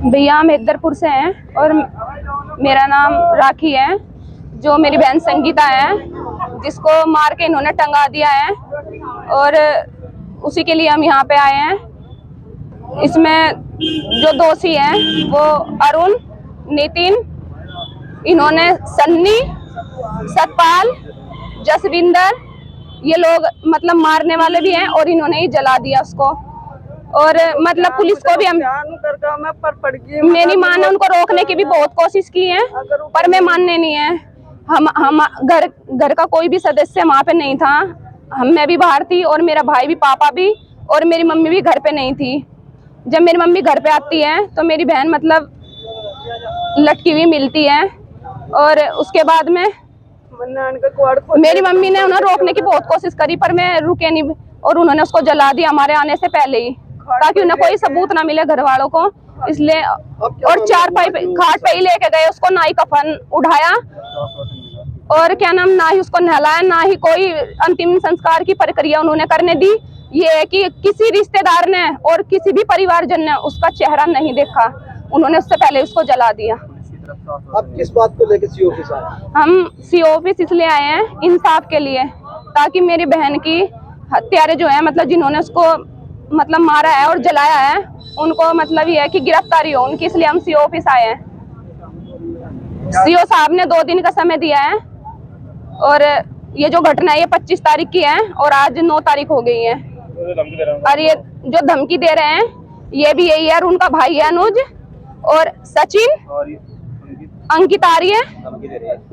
भैया हम हैदरपुर से हैं और मेरा नाम राखी है। जो मेरी बहन संगीता है जिसको मार के इन्होंने टंगा दिया है और उसी के लिए हम यहाँ पे आए हैं। इसमें जो दोषी हैं वो अरुण, नितिन, इन्होंने सन्नी, सतपाल, जसविंदर, ये लोग मतलब मारने वाले भी हैं और इन्होंने ही जला दिया उसको। और मतलब पुलिस को भी हम मेरी माँ ने उनको रोकने की भी बहुत कोशिश की है पर मैं मानने नहीं है। हम घर का कोई भी सदस्य वहाँ पे नहीं था। मैं भी बाहर थी और मेरा भाई भी, पापा भी और मेरी मम्मी भी घर पे नहीं थी। जब मेरी मम्मी घर पे आती है तो मेरी बहन मतलब लटकी हुई मिलती है और उसके बाद में मेरी मम्मी ने उन्हें रोकने की बहुत कोशिश करी पर मैं रुके नहीं और उन्होंने उसको जला दिया हमारे आने से पहले ही, ताकि उन्हें कोई सबूत ना मिले घर वालों को। इसलिए और 4 पाइप घाट पे ही लेके गए उसको, ना ही कफन उठाया और क्या नाम, ना ही उसको नहलाया, ना ही कोई अंतिम संस्कार की प्रक्रिया उन्होंने करने दी। ये है कि किसी रिश्तेदार ने और किसी भी परिवारजन ने उसका चेहरा नहीं देखा, उन्होंने उससे पहले उसको जला दिया। अब किस बात को लेकर सी ऑफिस आए? हम सी ऑफिस इसलिए आए हैं इंसाफ के लिए, ताकि मेरी बहन की हत्यारे जो है मतलब जिन्होंने उसको मतलब मारा है और जलाया है उनको मतलब ये है कि गिरफ्तारी हो उनकी, इसलिए हम सी ऑफिस आए हैं। सीओ साहब ने 2 दिन का समय दिया है और ये जो घटना है ये 25 तारीख की है और आज 9 तारीख हो गई है। और ये जो धमकी दे रहे हैं ये भी यही है, और उनका भाई है अनुज और सचिन, अंकित आर्य,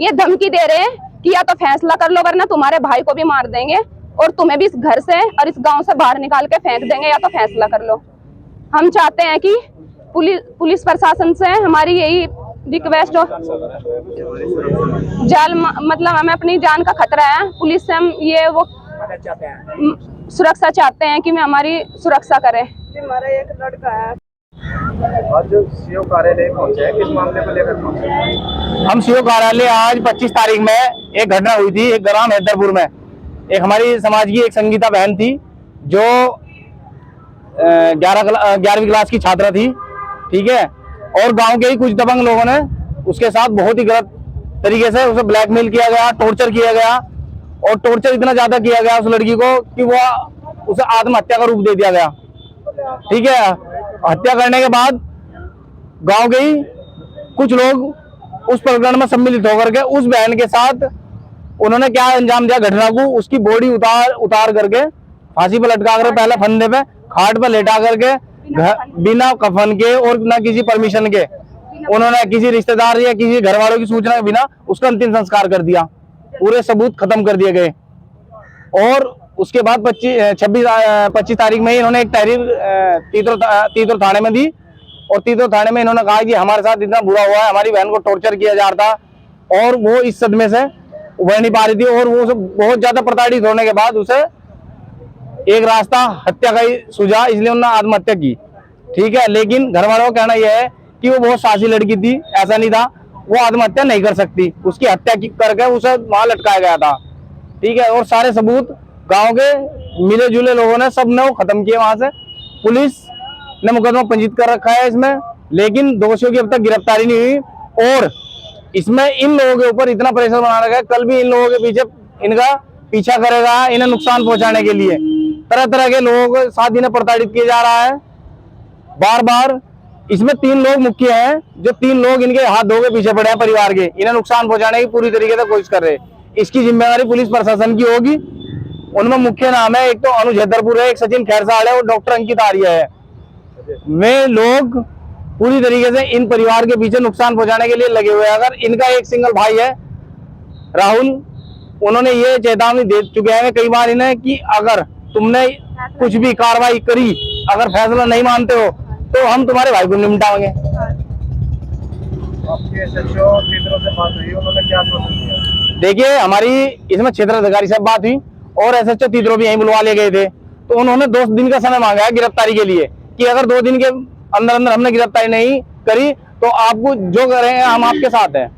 ये धमकी दे रहे हैं कि या तो फैसला कर लो वरना तुम्हारे भाई को भी मार देंगे और तुम्हें भी इस घर से और इस गांव से बाहर निकाल के फेंक देंगे, या तो फैसला कर लो। हम चाहते हैं कि पुलिस प्रशासन से हमारी यही रिक्वेस्ट हो, मतलब हमें अपनी जान का खतरा है, पुलिस से हम ये वो सुरक्षा चाहते हैं कि हमारी सुरक्षा करे। हमारा एक लड़का है आज सीओ कार्यालय पहुंचे हैं, किस मामले को लेकर पहुंचे? हम सीओ कार्यालय आज 25 तारीख में एक घटना हुई थी एक ग्राम हैदरपुर में। एक हमारी समाज की एक संगीता बहन थी जो 11वीं क्लास की छात्रा थी, ठीक है, और गांव के ही कुछ दबंग लोगों ने उसके साथ बहुत ही गलत तरीके से उसे ब्लैकमेल किया गया, टॉर्चर किया गया और टॉर्चर इतना ज्यादा किया गया उस लड़की को कि वो उसे आत्महत्या का रूप दे दिया गया, ठीक है। हत्या करने के बाद गांव के ही कुछ लोग उस प्रकरण में सम्मिलित होकर के उस बहन के साथ उन्होंने क्या अंजाम दिया घटना को, उसकी बॉडी उतार करके फांसी पर लटका कर पहले फंदे पे खाट पर लेटा करके बिना कफन के और ना किसी परमिशन के उन्होंने किसी रिश्तेदार या किसी घर वालों की सूचना के बिना उसका अंतिम संस्कार कर दिया। पूरे सबूत खत्म कर दिए गए और उसके बाद 25 तारीख में ही इन्होंने एक तहरीर तीतर थाने में दी और तीतर थाने में इन्होंने कहा कि हमारे साथ इतना बुरा हुआ है, हमारी बहन को टॉर्चर किया जा रहा था और वो इस सदमे से उभर नहीं पा रही थी और वो बहुत ज्यादा प्रताड़ित होने के बाद उसे एक रास्ता हत्या का ही सूझा, इसलिए उन्होंने आत्महत्या की, ठीक है। लेकिन घर वालों का कहना यह है कि वो बहुत साहसी लड़की थी, ऐसा नहीं था, वो आत्महत्या नहीं कर सकती, उसकी हत्या करके उसे वहां लटकाया गया था, ठीक है। और सारे सबूत गांव के मिले जुले लोगों ने सब ने वो खत्म किए वहां से। पुलिस ने मुकदमा पंजीकृत कर रखा है इसमें, लेकिन दोषियों की अब तक गिरफ्तारी नहीं हुई और इसमें इन लोगों के ऊपर इतना प्रेशर बना रखा है, कल भी इन लोगों के पीछे इनका पीछा करेगा, इन्हें नुकसान पहुंचाने के लिए तरह तरह के लोगों के साथ इन्हें प्रताड़ित किया जा रहा है बार बार। इसमें 3 लोग मुख्य हैं, जो 3 लोग इनके हाथ धो के पीछे पड़े हैं परिवार के, इन्हें नुकसान पहुंचाने की पूरी तरीके से कोशिश कर रहे हैं। इसकी जिम्मेदारी पुलिस प्रशासन की होगी। उनमें मुख्य नाम है, एक तो अनुज हैदरपुर है, एक सचिन खैरसाड़ है और डॉक्टर अंकित आर्य है। वे लोग पूरी तरीके से इन परिवार के पीछे नुकसान पहुंचाने के लिए लगे हुए हैं। अगर इनका एक सिंगल भाई है राहुल, उन्होंने ये चेतावनी दे चुके हैं कई बार इन्हें कि अगर तुमने कुछ भी कार्रवाई करी, अगर फैसला नहीं मानते हो तो हम तुम्हारे भाई को निपटाएंगे। आपके सचिव क्षेत्रों से बात हुई, उन्होंने क्या आश्वासन दिया? देखिए, हमारी इसमें क्षेत्र अधिकारी से बात हुई और एसएचओ तीतरो भी यहीं बुलवा लिए गए थे, तो उन्होंने 2 दिन का समय मांगा है गिरफ्तारी के लिए कि अगर 2 दिन के अंदर अंदर हमने गिरफ्तारी नहीं करी तो आपको जो करेंगे हम आपके साथ हैं।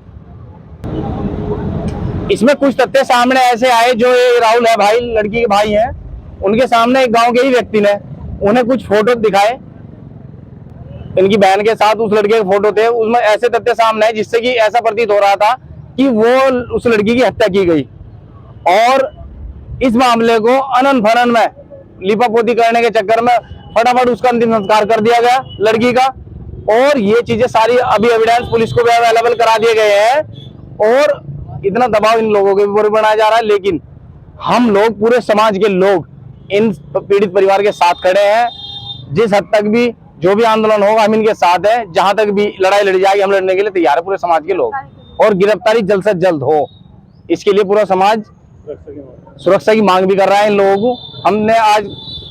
इसमें कुछ तथ्य सामने ऐसे आए, जो ये राहुल है भाई, लड़की के भाई हैं, उनके सामने एक गांव के ही व्यक्ति ने उन्हें कुछ फोटो दिखाए, इनकी बहन के साथ उस लड़के के फोटो थे, उसमें ऐसे तथ्य सामने आए जिससे कि ऐसा प्रतीत हो रहा था कि वो उस लड़की की हत्या की गई। और इस मामले को अनन फनन में लिपापोती करने के चक्कर में फटाफट उसका अंतिम संस्कार कर दिया गया लड़की का। और ये चीजें सारी अभी एविडेंस पुलिस को भी अवेलेबल करा दिए गए हैं और इतना दबाव इन लोगों के ऊपर बनाया जा रहा है। लेकिन हम लोग, पूरे समाज के लोग, इन पीड़ित परिवार के साथ खड़े हैं। जिस हद तक भी जो भी आंदोलन होगा हम इनके साथ हैं, जहां तक भी लड़ाई लड़ी जाएगी हम लड़ने के लिए तैयार है, पूरे समाज के लोग। और गिरफ्तारी जल्द से जल्द हो, इसके लिए पूरा समाज सुरक्षा की मांग भी कर रहा है इन लोगों को। हमने आज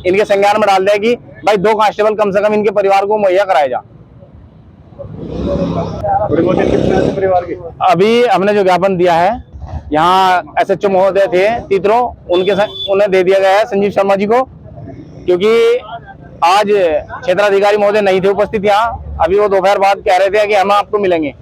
इनके संज्ञान में डाल दिया कि भाई 2 कांस्टेबल कम से कम इनके परिवार को मुहैया कराया जा। परिवार की अभी हमने जो ज्ञापन दिया है, यहाँ SHO महोदय थे तीतरो, उन्हें दे दिया गया है संजीव शर्मा जी को, क्योंकि आज क्षेत्राधिकारी महोदय नहीं थे उपस्थित यहाँ। अभी वो दोपहर बाद कह रहे थे कि हम आपको मिलेंगे।